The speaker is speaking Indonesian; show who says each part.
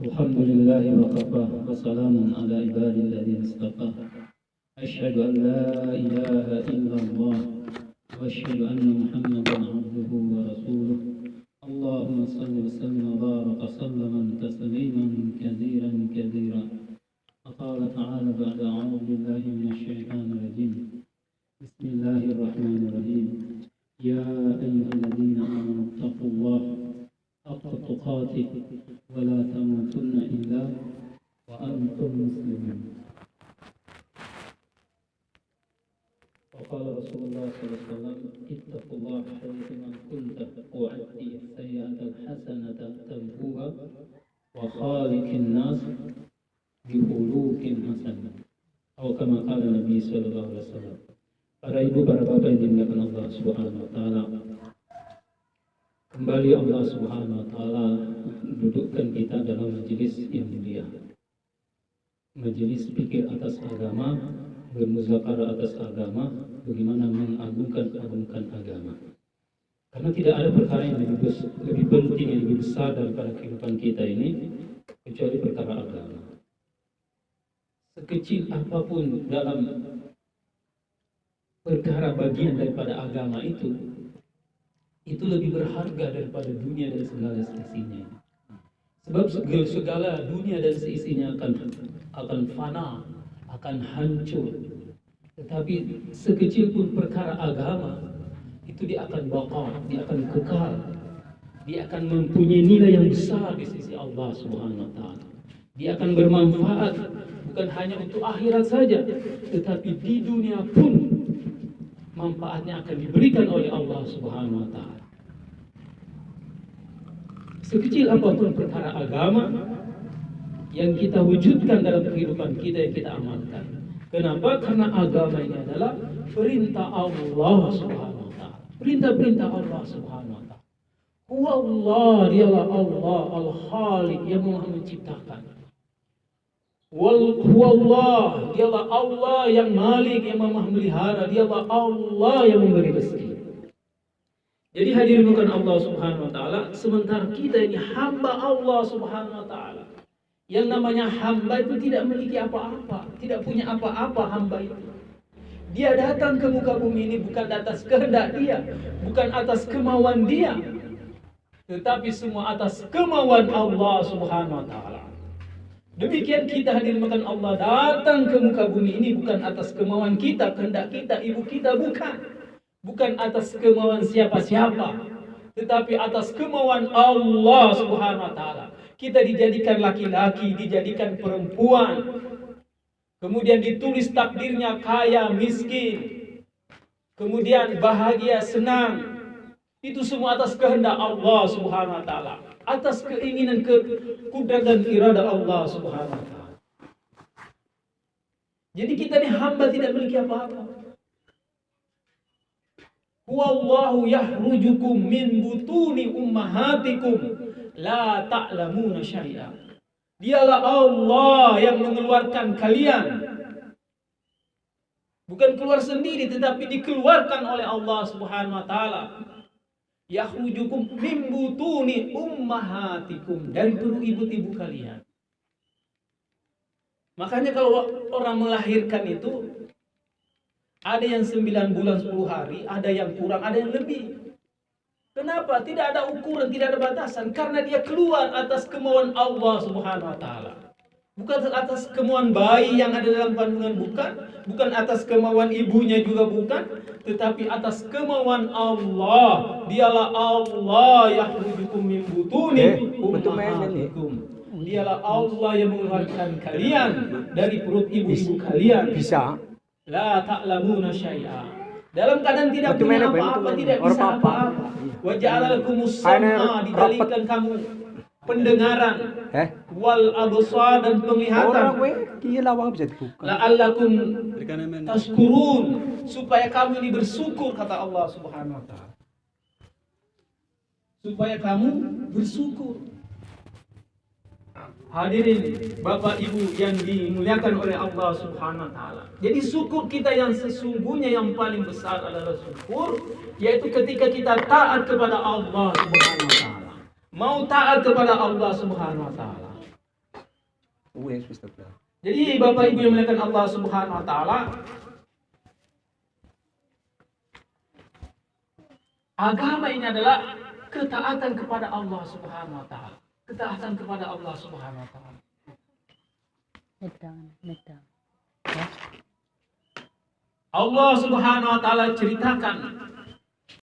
Speaker 1: الحمد لله وكفى وسلام على عباد الذين اصطفى أشهد أن لا إله إلا الله وأشهد أن محمدا عبده ورسوله اللهم صل وسلم وبارك وسلم تسليما كثيرا كثيرا وقال تعالى بعد أعوذ بالله من الشيطان الرجيم بسم الله الرحمن الرحيم يا أيها الذين آمنوا اتقوا الله حق تقاته ولا تموتن إلا وأنتم مسلمون وقال رسول الله صلى الله عليه وسلم اتقوا الله حيثما كنتم وأتي السيئة الحسنة تمحوها وخالق الناس بخلوق حسن أو كما قال النبي صلى الله عليه وسلم. Para ibu, para bapak yang dimuliakan Allah Subhanahu wa taala. Kembali Allah Subhanahu wa taala dudukkan kita dalam majelis yang mulia. Majelis pikir atas agama, bermuzakarah atas agama, bagaimana mengagungkan agama. Karena tidak ada perkara yang lebih penting, yang lebih besar daripada kehidupan kita ini kecuali perkara agama. Sekecil apapun dalam perkara bagian daripada agama itu lebih berharga daripada dunia dan segala seisinya. Sebab segala dunia dan seisinya akan fana, akan hancur. Tetapi sekecil pun perkara agama itu dia akan bakal, dia akan kekal, dia akan mempunyai nilai yang besar di sisi Allah Subhanahu wa taala. Dia akan bermanfaat bukan hanya untuk akhirat saja, tetapi di dunia pun manfaatnya akan diberikan oleh Allah Subhanahu wa taala. Sekecil apapun perkara agama yang kita wujudkan dalam kehidupan kita, yang kita amalkan. Kenapa? Karena agama ini adalah perintah Allah Subhanahu wa taala. Perintah-perintah Allah Subhanahu wa taala. Huwa Allah, dialah Allah Al-Khaliq yang Maha menciptakan. Huwa Allah, dialah Allah yang Malik, yang Maha melihara, dialah Allah yang memberi rezeki. Jadi hadirin bukan Allah Subhanahu wa taala, sementara kita ini hamba Allah Subhanahu wa taala. Yang namanya hamba itu tidak memiliki apa-apa, tidak punya apa-apa hamba itu. Dia datang ke muka bumi ini bukan atas kehendak dia, bukan atas kemauan dia, tetapi semua atas kemauan Allah Subhanahu wa taala. Demikian kita hadirin bukan Allah datang ke muka bumi ini bukan atas kemauan kita, kehendak kita, ibu kita, bukan. Bukan atas kemauan siapa-siapa, tetapi atas kemauan Allah Subhanahu wa taala. Kita dijadikan laki-laki, dijadikan perempuan. Kemudian ditulis takdirnya kaya, miskin. Kemudian bahagia, senang. Itu semua atas kehendak Allah Subhanahu wa taala, atas keinginan, kudrat dan irada Allah Subhanahu wa taala. Jadi kita ini hamba tidak memiliki apa-apa. Wallahu yahrujukum min butuni ummahatikum la ta'lamuna syai'a. Dialah Allah yang mengeluarkan kalian. Bukan keluar sendiri, tetapi dikeluarkan oleh Allah Subhanahu wa taala. Yahrujukum min butuni ummahatikum, dari perut ibu-ibu kalian. Makanya kalau orang melahirkan itu ada yang 9 bulan 10 hari, ada yang kurang, ada yang lebih. Kenapa? Tidak ada ukuran, tidak ada batasan. Karena dia keluar atas kemauan Allah Subhanahu wa taala. Bukan atas kemauan bayi yang ada dalam kandungan, bukan atas kemauan ibunya juga bukan, tetapi atas kemauan Allah. Dialah Allah yahrujukum min butuni ummahatikum. Dialah Allah yang mengeluarkan kalian dari perut ibu-ibu kalian.
Speaker 2: Bisa.
Speaker 1: La ta'lamuna syai'a. Dalam keadaan tidak punya apa-apa, tidak bisa apa-apa. Wa ja'ala lakumus sam'a, dijadikan kamu pendengaran, wal absar, dan penglihatan. La'allakum tashkurun, supaya kamu ini bersyukur, kata Allah Subhanahu wa taala. Supaya kamu bersyukur. Hadirin Bapak Ibu yang dimuliakan oleh Allah Subhanahu wa taala. Jadi syukur kita yang sesungguhnya yang paling besar adalah syukur, yaitu ketika kita taat kepada Allah Subhanahu wa taala. mau taat kepada Allah Subhanahu wa taala. Jadi Bapak Ibu yang memuliakan Allah Subhanahu wa taala, agama ini adalah ketaatan kepada Allah Subhanahu wa taala. Ketaatan kepada Allah Subhanahu wa taala. Allah Subhanahu wa taala ceritakan